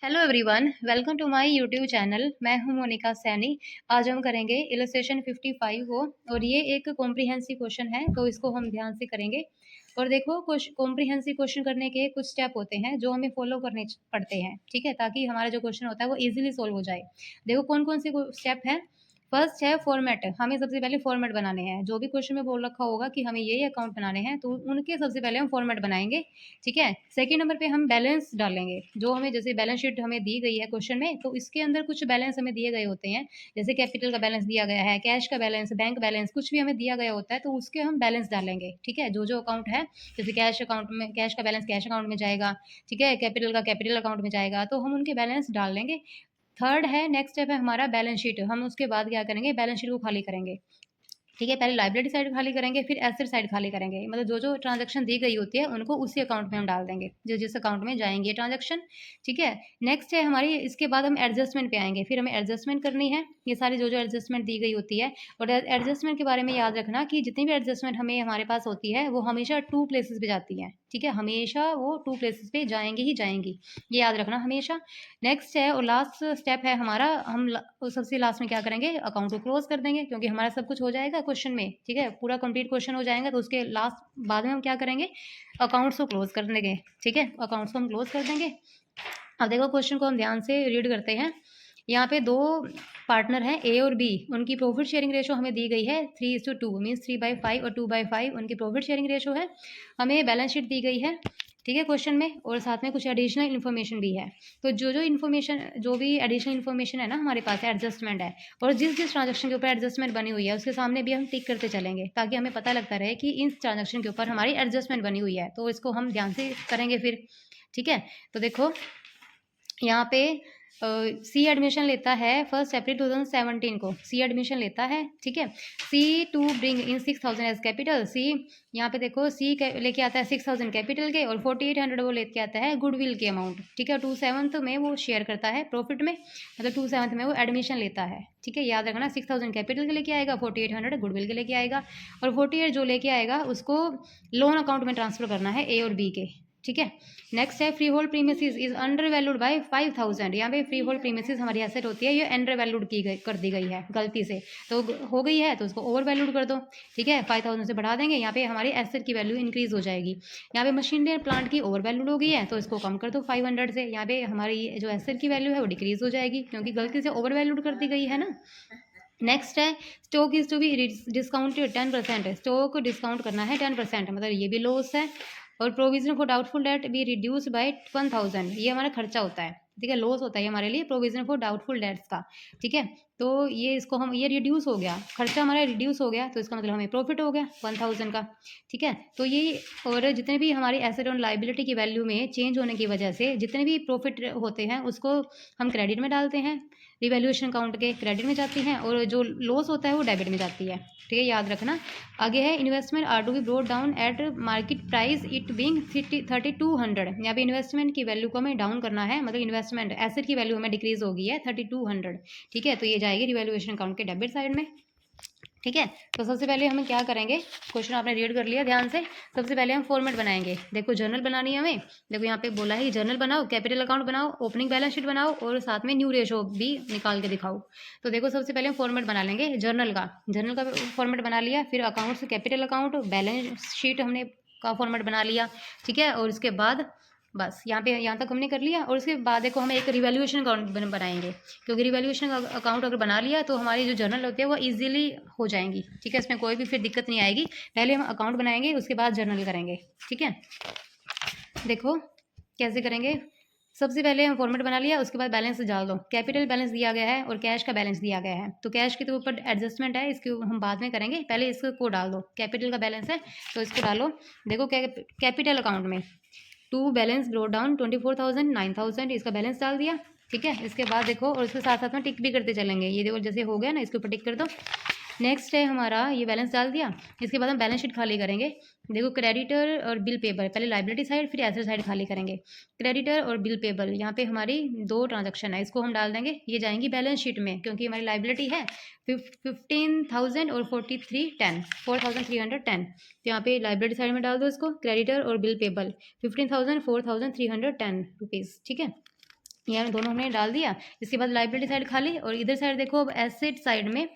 Hello everyone, welcome to my YouTube channel. मैं हूं मोनिका सैनी। आज हम करेंगे इलस्ट्रेशन 55 को, और ये एक कॉम्प्रिहेंसिव क्वेश्चन है, तो इसको हम ध्यान से करेंगे। और देखो, कॉम्प्रिहेंसिव क्वेश्चन करने के कुछ स्टेप होते हैं जो हमें फॉलो करने पड़ते हैं, ठीक है, ताकि हमारा जो क्वेश्चन होता है वो इजीली सोल्व हो जाए। देखो कौन कौन से स्टेप हैं। फर्स्ट है फॉर्मेट। हमें सबसे पहले फॉर्मेट बनाने हैं। जो भी क्वेश्चन में बोल रखा होगा कि हमें ये अकाउंट बनाने हैं, तो उनके सबसे पहले हम फॉर्मेट बनाएंगे, ठीक है। सेकंड नंबर पे हम बैलेंस डालेंगे। जो हमें जैसे बैलेंस शीट हमें दी गई है क्वेश्चन में, तो इसके अंदर कुछ बैलेंस हमें दिए गए होते हैं। जैसे कैपिटल का बैलेंस दिया गया है, कैश का बैलेंस, बैंक बैलेंस, कुछ भी हमें दिया गया होता है, तो उसके हम बैलेंस डालेंगे, ठीक है। जो जो अकाउंट है, जैसे कैश अकाउंट में कैश का बैलेंस कैश अकाउंट में जाएगा, ठीक है, कैपिटल का कैपिटल अकाउंट में जाएगा, तो हम उनके बैलेंस डाल लेंगे। थर्ड है, नेक्स्ट स्टेप है हमारा बैलेंस शीट। हम उसके बाद क्या करेंगे, बैलेंस शीट को खाली करेंगे, ठीक है। पहले लाइबिलिटी साइड खाली करेंगे, फिर एसेट साइड खाली करेंगे। मतलब जो जो ट्रांजैक्शन दी गई होती है उनको उसी अकाउंट में हम डाल देंगे, जो जिस अकाउंट में जाएंगे ये ट्रांजैक्शन, ठीक है। नेक्स्ट है हमारी, इसके बाद हम एडजस्टमेंट पे आएंगे। फिर हमें एडजस्टमेंट करनी है, ये सारी जो जो एडजस्टमेंट दी गई होती है। और एडजस्टमेंट के बारे में याद रखना कि जितनी भी एडजस्टमेंट हमें हमारे पास होती है वो हमेशा टू प्लेसेस पे जाती है, ठीक है। हमेशा वो टू प्लेसेस पे जाएंगी ही जाएंगी, ये याद रखना हमेशा। नेक्स्ट है और लास्ट स्टेप है हमारा, सबसे लास्ट में क्या करेंगे, अकाउंट को क्लोज कर देंगे, क्योंकि हमारा सब कुछ हो जाएगा क्वेश्चन में, ठीक है। पूरा कंप्लीट क्वेश्चन हो जाएगा, तो उसके लास्ट बाद में हम क्या करेंगे, अकाउंट्स को क्लोज कर देंगे, ठीक है। अकाउंट्स को हम क्लोज कर देंगे। अब देखो क्वेश्चन को हम ध्यान से रीड करते हैं। यहाँ पे दो पार्टनर हैं, ए और बी। उनकी प्रॉफिट शेयरिंग रेशो हमें दी गई है 3:2, मीन्स 3/5 और 2/5 उनकी प्रॉफिट शेयरिंग रेशो है। हमें बैलेंस शीट दी गई है, ठीक है, क्वेश्चन में, और साथ में कुछ एडिशनल इन्फॉर्मेशन भी है। तो जो जो इन्फॉर्मेशन, जो भी एडिशनल इन्फॉर्मेशन है ना हमारे पास, एडजस्टमेंट है, और जिस जिस ट्रांजेक्शन के ऊपर एडजस्टमेंट बनी हुई है उसके सामने भी हम टिक करते चलेंगे, ताकि हमें पता लगता रहे कि इन ट्रांजेक्शन के ऊपर हमारी एडजस्टमेंट बनी हुई है। तो इसको हम ध्यान से करेंगे फिर, ठीक है। तो देखो यहाँ पे सी एडमिशन लेता है 1 अप्रैल 2017 को, सी एडमिशन लेता है, ठीक है। C to bring in 6,000 as capital. See यहाँ पे देखो, सी लेके आता है 6,000 कैपिटल के, और 4,800 वो लेके आता है गुडविल के अमाउंट, ठीक है। 2/7 में वो शेयर करता है प्रॉफिट में, मतलब 2/7 में वो एडमिशन लेता है, ठीक है। याद रखना, 6,000 कैपिटल के लेके आएगा, 4,800 गुडविल के लेके आएगा, और 48 जो लेके आएगा उसको लोन अकाउंट में ट्रांसफर करना है, ए और बी के, ठीक है। नेक्स्ट है free hold premises is under valued bye 5,000। यहाँ पे फ्री होल्ड प्रीमिसेस हमारी एसेट होती है, ये अंडर वैल्यूड की गई कर दी गई है गलती से, तो हो गई है तो उसको ओवर वैल्यूड कर दो, ठीक है। 5,000 से बढ़ा देंगे, यहाँ पे हमारी एसेट की वैल्यू इंक्रीज हो जाएगी। यहाँ पे मशीनरी प्लांट की ओवर वैल्यूड हो गई है, तो इसको कम कर दो 500 से। यहाँ पे हमारी जो एसेट की वैल्यू है वो डिक्रीज हो जाएगी, क्योंकि गलती से ओवर वैल्यूड कर दी गई है ना। नेक्स्ट है stock is to be discounted 10%। Stock discount करना है 10%, मतलब ये भी लॉस है। और provision for doubtful debt be reduce by 1,000, ये हमारा खर्चा होता है, ठीक है, लॉस होता है हमारे लिए प्रोविजन फॉर डाउटफुल डेट्स का, ठीक है। तो ये इसको हम, ये रिड्यूस हो गया, खर्चा हमारा रिड्यूस हो गया, तो इसका मतलब हमें प्रॉफिट हो गया 1,000 का, ठीक है। तो ये, और जितने भी हमारी एसेट और लाइबिलिटी की वैल्यू में चेंज होने की वजह से जितने भी प्रॉफिट होते हैं उसको हम क्रेडिट में डालते हैं, रिवैल्यूएशन अकाउंट के क्रेडिट में जाती हैं, और जो लॉस होता है वो डेबिट में जाती है, ठीक है, याद रखना। आगे है investment are to be brought down at market price it being 3,200। यहाँ पे इन्वेस्टमेंट की वैल्यू को हमें डाउन करना है, मतलब इन्वेस्टमेंट एसेट की वैल्यू हमें डिक्रीज हो गई है 3,200, ठीक है। तो ये जाएगी रिवैल्यूएशन अकाउंट के डेबिट साइड में, ठीक है। तो सबसे पहले हमें क्या करेंगे, क्वेश्चन आपने रीड कर लिया ध्यान से। सबसे पहले हम फॉर्मेट बनाएंगे। देखो जर्नल बनानी है हमें, देखो यहाँ पे बोला है जर्नल बनाओ, कैपिटल अकाउंट बनाओ, ओपनिंग बैलेंस शीट बनाओ, और साथ में न्यू रेशो भी निकाल के दिखाओ। तो देखो सबसे पहले हम फॉर्मेट बना लेंगे जर्नल का। जर्नल का फॉर्मेट बना लिया, फिर accounts capital account balance sheet हमने का फॉर्मेट बना लिया, ठीक है। और उसके बाद बस यहाँ पे, यहाँ तक हमने कर लिया। और उसके बाद देखो हमें एक रिवैल्यूएशन अकाउंट बनाएंगे, क्योंकि रिवैल्यूएशन अकाउंट अगर बना लिया तो हमारी जो जर्नल होती है वो इजीली हो जाएंगी, ठीक है, इसमें कोई भी फिर दिक्कत नहीं आएगी। पहले हम अकाउंट बनाएंगे, उसके बाद जर्नल करेंगे, ठीक है। देखो कैसे करेंगे, सबसे पहले हम फॉर्मेट बना लिया, उसके बाद बैलेंस डाल दो। कैपिटल बैलेंस दिया गया है और कैश का बैलेंस दिया गया है, तो कैश के तो ऊपर एडजस्टमेंट है, इसके हम बाद में करेंगे, पहले इसको डाल दो। कैपिटल का बैलेंस है तो इसको डालो। देखो कैपिटल अकाउंट में टू बैलेंस ब्रोट डाउन 24,000 9,000, इसका बैलेंस डाल दिया, ठीक है। इसके बाद देखो, और उसके साथ साथ में टिक भी करते चलेंगे, ये देखो जैसे हो गया ना, इसके ऊपर टिक कर दो। नेक्स्ट है हमारा, ये बैलेंस डाल दिया, इसके बाद हम बैलेंस शीट खाली करेंगे। देखो क्रेडिटर और बिल पेबल, पहले लाइबिलिटी साइड फिर एसेट साइड खाली करेंगे। क्रेडिटर और बिल पेबल, यहाँ पे हमारी दो ट्रांजैक्शन है, इसको हम डाल देंगे, ये जाएंगी बैलेंस शीट में, क्योंकि हमारी लाइबिलिटी है 15,000 और 4,310। तो यहाँ पे लाइबिलिटी साइड में डाल दो इसको, क्रेडिटर और बिल पेबल 15,000 4,310 रुपीज़, ठीक है। ये दोनों हमने डाल दिया। इसके बाद लाइबिलिटी साइड खाली, और इधर साइड देखो अब एसेट साइड में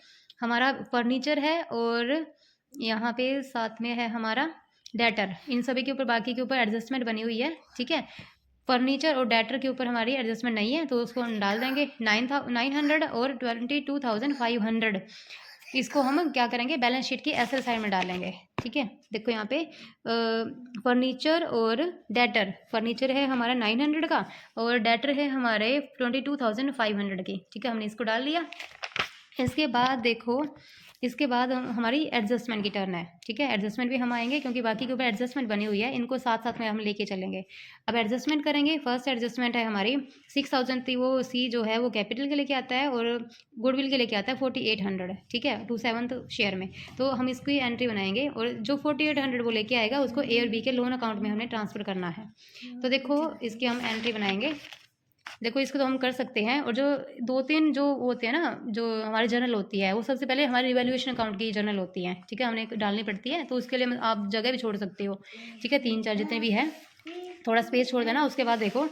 हमारा फर्नीचर है और यहाँ पे साथ में है हमारा डेटर। इन सभी के ऊपर, बाकी के ऊपर एडजस्टमेंट बनी हुई है, ठीक है। फर्नीचर और डेटर के ऊपर हमारी एडजस्टमेंट नहीं है, तो उसको हम डाल देंगे 900 और 22,500। इसको हम क्या करेंगे, बैलेंस शीट की एसेट साइड में डालेंगे, ठीक है। देखो यहाँ पे फर्नीचर और डेटर, फर्नीचर है हमारा 900 का और डेटर है हमारे 22,500 की, ठीक है। हमने इसको डाल लिया। इसके बाद देखो, इसके बाद हमारी एडजस्टमेंट की टर्न है, ठीक है। एडजस्टमेंट भी हम आएंगे क्योंकि बाकी के ऊपर एडजस्टमेंट बनी हुई है, इनको साथ साथ में हम लेके चलेंगे। अब एडजस्टमेंट करेंगे। फर्स्ट एडजस्टमेंट है हमारी 6,000 थी, वो सी जो है वो कैपिटल के लेके आता है और गुडविल के लेके आता है 4,800, ठीक है, 27th शेयर में। तो हम इसकी एंट्री बनाएंगे और जो 4,800 वो लेके आएगा उसको ए और बी के लोन अकाउंट में हमने ट्रांसफ़र करना है। तो देखो इसकी हम एंट्री बनाएंगे। देखो इसको तो हम कर सकते हैं, और जो 2-3 जो होते हैं ना, जो हमारी जर्नल होती है, वो सबसे पहले हमारी रिवैल्यूएशन अकाउंट की जर्नल होती है, ठीक है, हमें डालनी पड़ती है। तो उसके लिए आप जगह भी छोड़ सकते हो, ठीक है, 3-4 जितने भी है, थोड़ा स्पेस छोड़ देना। उसके बाद देखो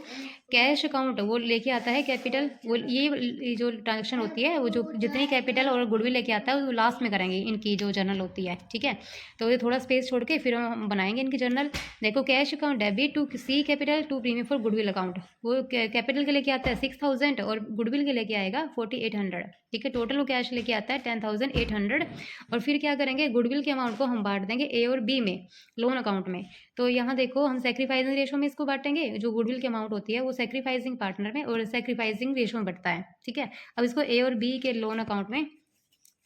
कैश अकाउंट वो लेके आता है कैपिटल, वो ये जो ट्रांजेक्शन होती है वो जो जितनी कैपिटल और गुडविल लेके आता है वो लास्ट में करेंगे इनकी जो जर्नल होती है, ठीक है। तो ये थोड़ा स्पेस छोड़ के फिर हम बनाएंगे इनकी जर्नल। देखो cash account debit to C capital to premium for goodwill account, वो कैपिटल के लेके आता है 6,000 और गुडविल के लेके आएगा 4,800, ठीक है। टोटल वो कैश लेके आता है 10,800। और फिर क्या करेंगे, गुडविल के अमाउंट को हम बांट देंगे ए और बी में लोन अकाउंट में। तो यहाँ देखो हम सेक्रीफाइसिंग रेशो में इसको बांटेंगे, जो गुडविल की अमाउंट होती है वो सेक्रीफाइसिंग पार्टनर में और सेक्रीफाइसिंग रेशो में बढ़ता है, ठीक है। अब इसको ए और बी के लोन अकाउंट में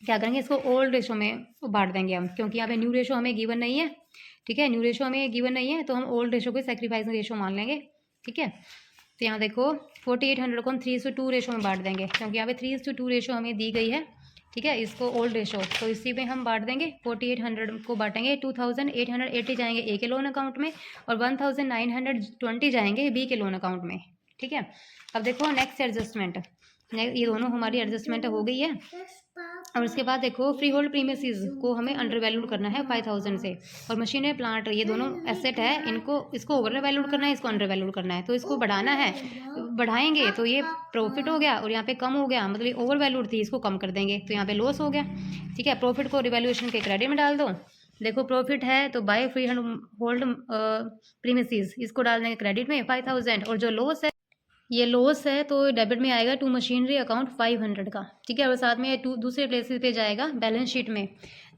क्या करेंगे, इसको ओल्ड रेशो में बांट देंगे हम, क्योंकि यहाँ पे न्यू रेशो हमें गिवन नहीं है, ठीक है। न्यू रेशो हमें गिवन नहीं है तो हम ओल्ड रेशो को सेक्रीफाइसिंग रेशो मान लेंगे, ठीक है। तो यहाँ देखो 4,800 को हम 3:2 रेशो में बांट देंगे, क्योंकि यहाँ पे 3:2 रेशो हमें दी गई है, ठीक है। इसको ओल्ड रेशो तो इसी में हम बांट देंगे। 4,800 को बांटेंगे, 2,880 जाएंगे ए के लोन अकाउंट में और 1,920 जाएंगे बी के लोन अकाउंट में, ठीक है। अब देखो नेक्स्ट एडजस्टमेंट, ये दोनों हमारी एडजस्टमेंट हो गई है। और उसके बाद देखो फ्री होल्ड प्रीमियसिस को हमें अंडर वैल्यूड करना है 5,000 से, और मशीन है प्लांट ये दोनों एसेट है, इसको ओवर वैल्यूड करना है, इसको अंडर वैल्यूड करना है। तो इसको बढ़ाना है, बढ़ाएंगे तो ये प्रॉफिट हो गया, और यहाँ पे कम हो गया, मतलब ओवर वैल्यूड थी, इसको कम कर देंगे तो यहाँ पे लॉस हो गया, ठीक है। प्रॉफिट को रिवैल्यूएशन के क्रेडिट में डाल दो। देखो प्रॉफिट है तो बाय फ्री होल्ड प्रीमियसिस, इसको डाल देंगे क्रेडिट में 5,000, और जो लॉस है, ये लॉस है तो डेबिट में आएगा टू मशीनरी अकाउंट 500 का, ठीक है। और साथ में दूसरे प्लेसेस पे जाएगा बैलेंस शीट में।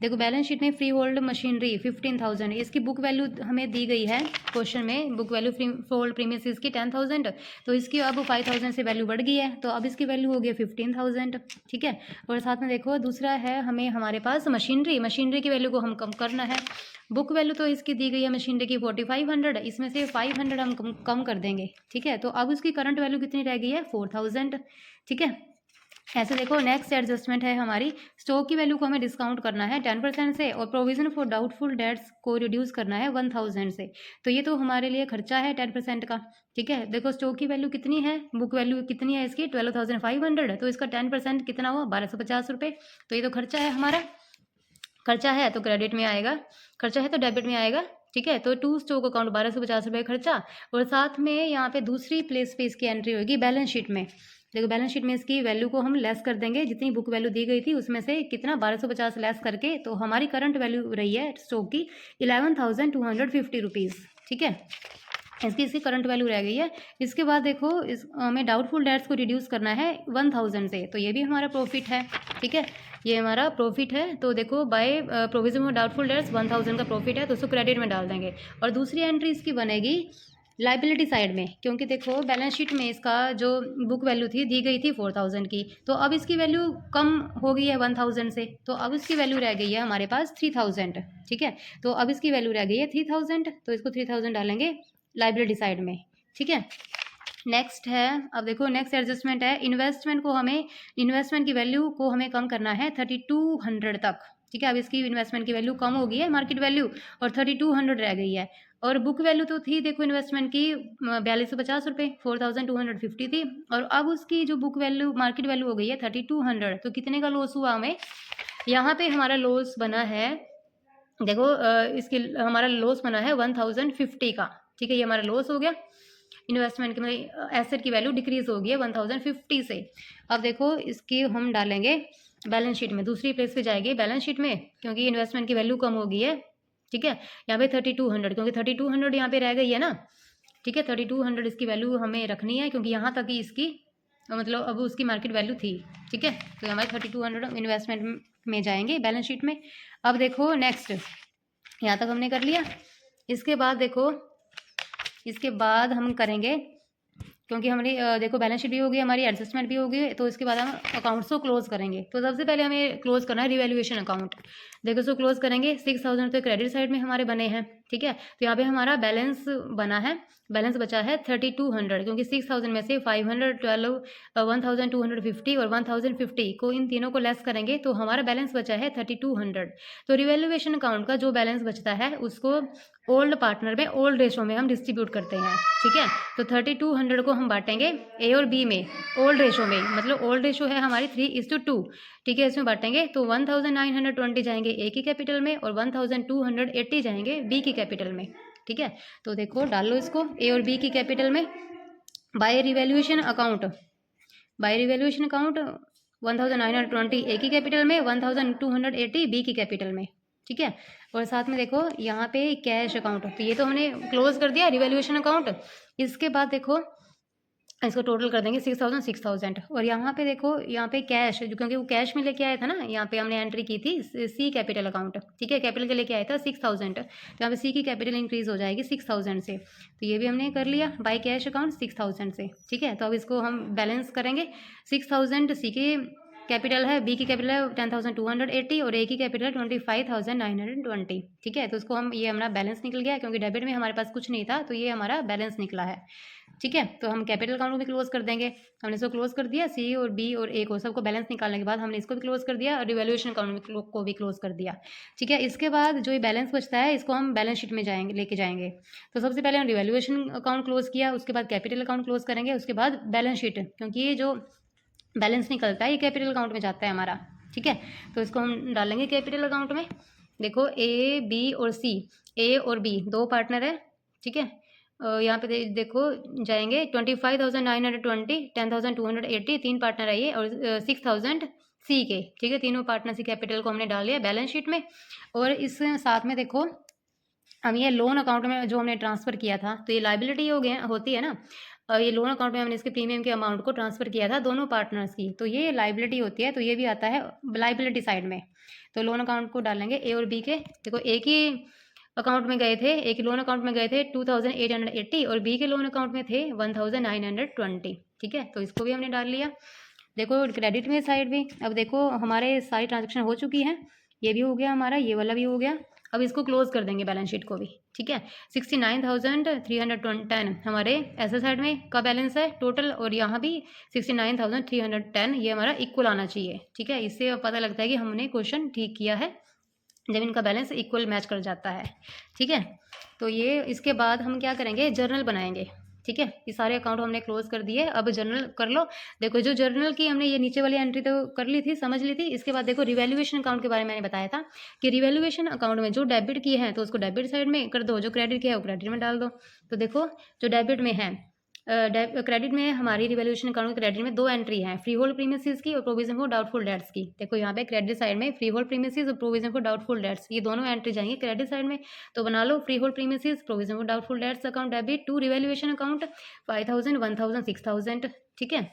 देखो बैलेंस शीट में फ्री होल्ड मशीनरी 15,000, इसकी बुक वैल्यू हमें दी गई है क्वेश्चन में, बुक वैल्यू फ्री होल्ड प्रीमियसिस की 10,000, तो इसकी अब 5,000 से वैल्यू बढ़ गई है, तो अब इसकी वैल्यू हो गई 15,000, ठीक है। और साथ में देखो दूसरा है हमें हमारे पास मशीनरी की वैल्यू को हम कम करना है। बुक वैल्यू तो इसकी दी गई है मशीनरी की 4,500, इसमें से 500 हम कम कर देंगे, ठीक है। तो अब उसकी करंट वैल्यू कितनी रह गई है 4,000, ठीक है। ऐसे देखो नेक्स्ट एडजस्टमेंट है हमारी, स्टॉक की वैल्यू को हमें डिस्काउंट करना है 10% से, और प्रोविजन फॉर डाउटफुल डेट्स को रिड्यूस करना है 1,000 से। तो ये तो हमारे लिए खर्चा है 10% का, ठीक है। देखो स्टॉक की वैल्यू कितनी है, बुक वैल्यू कितनी है इसकी 12,500, तो इसका 10% कितना हुआ 1,250 रुपये। तो ये तो खर्चा है हमारा, खर्चा है तो क्रेडिट में आएगा, खर्चा है तो डेबिट में आएगा, ठीक है। तो टू स्टॉक अकाउंट 1,250 रुपये खर्चा, और साथ में यहाँ पे दूसरी प्लेस पे इसकी एंट्री होगी बैलेंस शीट में। देखो बैलेंस शीट में इसकी वैल्यू को हम लेस कर देंगे, जितनी बुक वैल्यू दी गई थी उसमें से कितना 1,250 लेस करके, तो हमारी करंट वैल्यू रही है स्टॉक की 11,250 रुपीज़, ठीक है। इसकी करंट वैल्यू रह गई है। इसके बाद देखो हमें डाउटफुल डेट्स को रिड्यूस करना है 1,000 से, तो ये भी हमारा प्रॉफिट है, ठीक है, ये हमारा प्रॉफिट है। तो देखो by provision of doubtful debts 1,000 का प्रॉफिट है, तो उसको क्रेडिट में डाल देंगे। और दूसरी एंट्री इसकी बनेगी लाइबिलिटी साइड में, क्योंकि देखो बैलेंस शीट में इसका जो बुक वैल्यू थी दी गई थी 4,000 की, तो अब इसकी वैल्यू कम हो गई है 1,000 से, तो अब इसकी वैल्यू रह गई है हमारे पास 3,000, ठीक है। तो अब इसकी वैल्यू रह गई है 3,000, तो इसको 3,000 डालेंगे लाइबिलिटी साइड में, ठीक है। नेक्स्ट है, अब देखो नेक्स्ट एडजस्टमेंट है इन्वेस्टमेंट की वैल्यू को हमें कम करना है 3,200 तक, ठीक है। अब इसकी इन्वेस्टमेंट की वैल्यू कम हो गई है मार्केट वैल्यू, और 3,200 रह गई है। और बुक वैल्यू तो थी देखो इन्वेस्टमेंट की 4,250 रुपये, 4,250 थी, और अब उसकी जो बुक वैल्यू मार्केट वैल्यू हो गई है 3,200, तो कितने का लॉस हुआ हमें, यहाँ पे हमारा लॉस बना है, देखो इसकी हमारा लॉस बना है 1,050 का, ठीक है, ये हमारा लॉस हो गया। इन्वेस्टमेंट की मतलब एसेट की वैल्यू डिक्रीज हो गई है 1050 से। अब देखो इसकी हम डालेंगे बैलेंस शीट में, दूसरी प्लेस पे जाएगी बैलेंस शीट में, क्योंकि इन्वेस्टमेंट की वैल्यू कम हो गई है। ठीक है, यहाँ पे 3200, क्योंकि 3200 यहाँ पे रह गई है ना। ठीक है, 3200 इसकी वैल्यू हमें रखनी है, क्योंकि यहाँ तक ही इसकी मतलब अब उसकी मार्केट वैल्यू थी। ठीक है, तो हमारे 3200 इन्वेस्टमेंट में जाएंगे बैलेंस शीट में। अब देखो नेक्स्ट, यहाँ तक हमने कर लिया। इसके बाद देखो, इसके बाद हम करेंगे, क्योंकि हमारी देखो बैलेंस शीट भी होगी, हमारी एडजस्टमेंट भी होगी, तो इसके बाद हम अकाउंट्स को क्लोज करेंगे। तो सबसे पहले हमें क्लोज करना है रिवैल्यूएशन अकाउंट। देखो इसको क्लोज करेंगे, 6000 तो क्रेडिट साइड में हमारे बने हैं। ठीक है, तो यहाँ पे हमारा बैलेंस बना है, बैलेंस बचा है 3200, क्योंकि 6000 में से 512, 1250 और 1050 को, इन तीनों को लेस करेंगे तो हमारा बैलेंस बचा है 3200। तो रिवैल्यूएशन अकाउंट का जो बैलेंस बचता है उसको ओल्ड पार्टनर में ओल्ड रेशो में हम डिस्ट्रीब्यूट करते हैं। ठीक है, तो 3200 को हम बांटेंगे ए और बी में ओल्ड रेशो में, मतलब ओल्ड रेशो है हमारी 3:2। ठीक है, इसमें बांटेंगे तो 1920 जाएंगे ए की कैपिटल में और 1280 जाएंगे बी की कैपिटल में। ठीक है, तो देखो डाल लो इसको ए और बी की कैपिटल में। By revaluation account, by revaluation account 1920 A की कैपिटल में, 1280 बी की कैपिटल में। ठीक है, और साथ में देखो यहाँ पे कैश अकाउंट, तो ये तो हमने क्लोज कर दिया रिवैल्यूएशन अकाउंट। इसके बाद देखो इसको टोटल कर देंगे 6000 और यहाँ पे देखो, यहाँ पे कैश, क्योंकि वो कैश में लेके आया था ना, यहाँ पे हमने एंट्री की थी सी कैपिटल अकाउंट। ठीक है, कैपिटल के लेके आया था 6000, तो यहाँ पे सी की कैपिटल इंक्रीज हो जाएगी 6000 से, तो ये भी हमने कर लिया बाय कैश अकाउंट 6000 से। ठीक है, तो अब इसको हम बैलेंस करेंगे। 6000 सी की कैपिटल है, बी की कैपिटल है 10280 और ए की कैपिटल है 25920। ठीक है, तो उसको हम, ये हमारा बैलेंस निकल गया, क्योंकि डेबिट में हमारे पास कुछ नहीं था, तो ये हमारा बैलेंस निकला है। ठीक है, तो हम कैपिटल अकाउंट को भी क्लोज कर देंगे। हमने इसको क्लोज कर दिया, सी और बी और ए को, सबको बैलेंस निकालने के बाद हमने इसको भी क्लोज कर दिया और रिवैल्यूएशन अकाउंट को भी क्लोज कर दिया। ठीक है, इसके बाद जो ये बैलेंस बचता है इसको हम बैलेंस शीट में जाएंगे, लेके जाएंगे। तो सबसे पहले हम रिवैल्यूएशन अकाउंट क्लोज किया, उसके बाद कैपिटल अकाउंट क्लोज करेंगे, उसके बाद बैलेंस शीट, क्योंकि ये जो बैलेंस निकलता है ये कैपिटल अकाउंट में जाता है हमारा। ठीक है, तो इसको हम डालेंगे कैपिटल अकाउंट में। देखो ए बी और सी, ए और बी दो पार्टनर है। ठीक है, यहाँ पे देखो जाएंगे 25,920, 10,280 तीन पार्टनर है ये, और 6,000 सी के। ठीक है, तीनों पार्टनर सी कैपिटल को हमने डाल लिया बैलेंस शीट में। और इस साथ में देखो हम ये लोन अकाउंट में जो हमने ट्रांसफ़र किया था, तो ये लाइबिलिटी हो गया, होती है ना, ये लोन अकाउंट में हमने इसके प्रीमियम के अमाउंट को ट्रांसफ़र किया था दोनों पार्टनर्स की, तो ये लाइबिलिटी होती है, तो ये भी आता है लाइबिलिटी साइड में। तो लोन अकाउंट को डालेंगे ए और बी के। देखो एक ही अकाउंट में गए थे, एक लोन अकाउंट में गए थे 2880 और बी के लोन अकाउंट में थे 1920। ठीक है, तो इसको भी हमने डाल लिया। देखो क्रेडिट में साइड भी, अब देखो हमारे सारी ट्रांजेक्शन हो चुकी हैं, ये भी हो गया हमारा, ये वाला भी हो गया। अब इसको क्लोज कर देंगे बैलेंस शीट को भी। ठीक है, 69,310 हमारे ऐसे साइड में का बैलेंस है टोटल, और यहाँ भी 69,310, ये हमारा इक्वल आना चाहिए। ठीक है, इससे पता लगता है कि हमने क्वेश्चन ठीक किया है, जब इनका बैलेंस इक्वल मैच कर जाता है। ठीक है, तो ये इसके बाद हम क्या करेंगे, जर्नल बनाएंगे। ठीक है, ये सारे अकाउंट हमने क्लोज कर दिए, अब जर्नल कर लो। देखो जो जर्नल की हमने ये नीचे वाली एंट्री तो कर ली थी, समझ ली थी। इसके बाद देखो रिवैल्यूएशन अकाउंट के बारे में मैंने बताया था कि रिवैल्यूएशन अकाउंट में जो डेबिट की है तो उसको डेबिट साइड में कर दो, जो क्रेडिट की है वो क्रेडिट में डाल दो। तो देखो जो डेबिट में है, क्रेडिट में हमारी रिवैल्यूएशन अकाउंट क्रेडिट में दो एंट्री हैं, फ्री होल्ड प्रीमिसेस की और प्रोविजन फॉर डाउटफुल डेट्स की। देखो यहाँ पे क्रेडिट साइड में फ्री होल्ड प्रीमिसेस और प्रोविजन फॉर डाउटफुल डेट्स, ये दोनों एंट्री जाएंगे क्रेडिट साइड में। तो बना लो freehold premises, provision for doubtful debts account debit to revaluation account 5,000, 1,000, 6,000। ठीक है,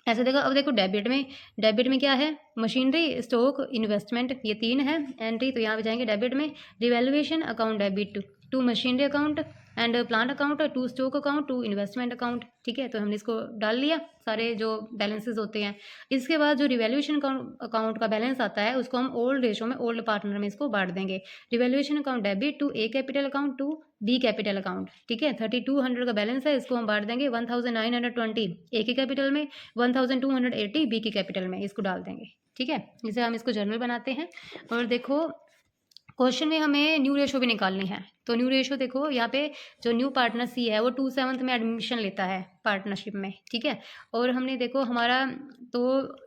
ऐसे देखो। अब देखो डेबिट में क्या है, मशीनरी, स्टॉक, इन्वेस्टमेंट, ये तीन है एंट्री, तो यहाँ पे जाएंगे डेबिट में revaluation account debit to machinery account and plant account, to stock account, to investment account. ठीक है, तो हमने इसको डाल लिया सारे जो बैलेंसेस होते हैं। इसके बाद जो रिवैल्यूएशन अकाउंट का बैलेंस आता है उसको हम ओल्ड रेशो में ओल्ड पार्टनर में इसको बांट देंगे। Revaluation account debit to A capital account to B capital account. ठीक है, 3200 का बैलेंस है, इसको हम बांट देंगे 1920 ए के कैपिटल में, 1280 बी की कैपिटल में, इसको डाल देंगे। ठीक है, इसे हम इसको जर्नल बनाते हैं। और देखो क्वेश्चन में हमें न्यू रेशो भी निकालनी है। तो न्यू रेशो देखो यहाँ पे जो न्यू पार्टनर सी है वो 2/7 में एडमिशन लेता है पार्टनरशिप में, ठीक है। और हमने देखो हमारा तो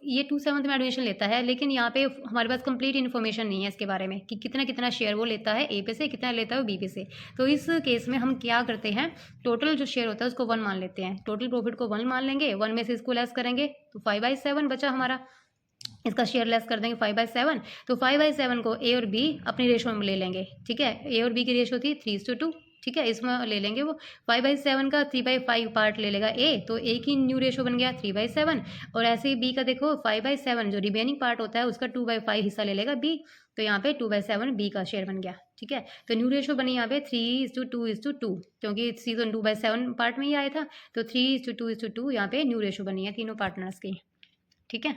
ये 2/7 में एडमिशन लेता है, लेकिन यहाँ पे हमारे पास कंप्लीट इन्फॉर्मेशन नहीं है इसके बारे में कि कितना कितना शेयर वो लेता है ए पे से, कितना लेता है वो बी पे से। तो इस केस में हम क्या करते हैं, टोटल जो शेयर होता है उसको 1 मान लेते हैं, टोटल प्रॉफिट को 1 मान लेंगे, 1 में से इसको लेस करेंगे तो 5/7 बचा हमारा, इसका शेयर लेस कर देंगे 5/7। तो 5/7 को ए और बी अपनी रेशो में ले लेंगे, ठीक है। ए और बी की रेशो थी 3:2, ठीक है। इसमें ले लेंगे वो 5/7 का 3/5 पार्ट ले लेगा ए, तो ए की न्यू रेशो बन गया 3/7। और ऐसे ही बी का देखो 5/7 जो रिमेनिंग पार्ट होता है उसका 2/5 हिस्सा ले लेगा बी, तो यहाँ पे 2/7 बी का शेयर बन गया, ठीक है। तो न्यू रेशो बनी यहाँ पे 3:2:2, क्योंकि सी तो 2/7 पार्ट में ही आया था, तो 3:2:2 यहाँ पे न्यू रेशो बनी है तीनों पार्टनर्स की, ठीक है।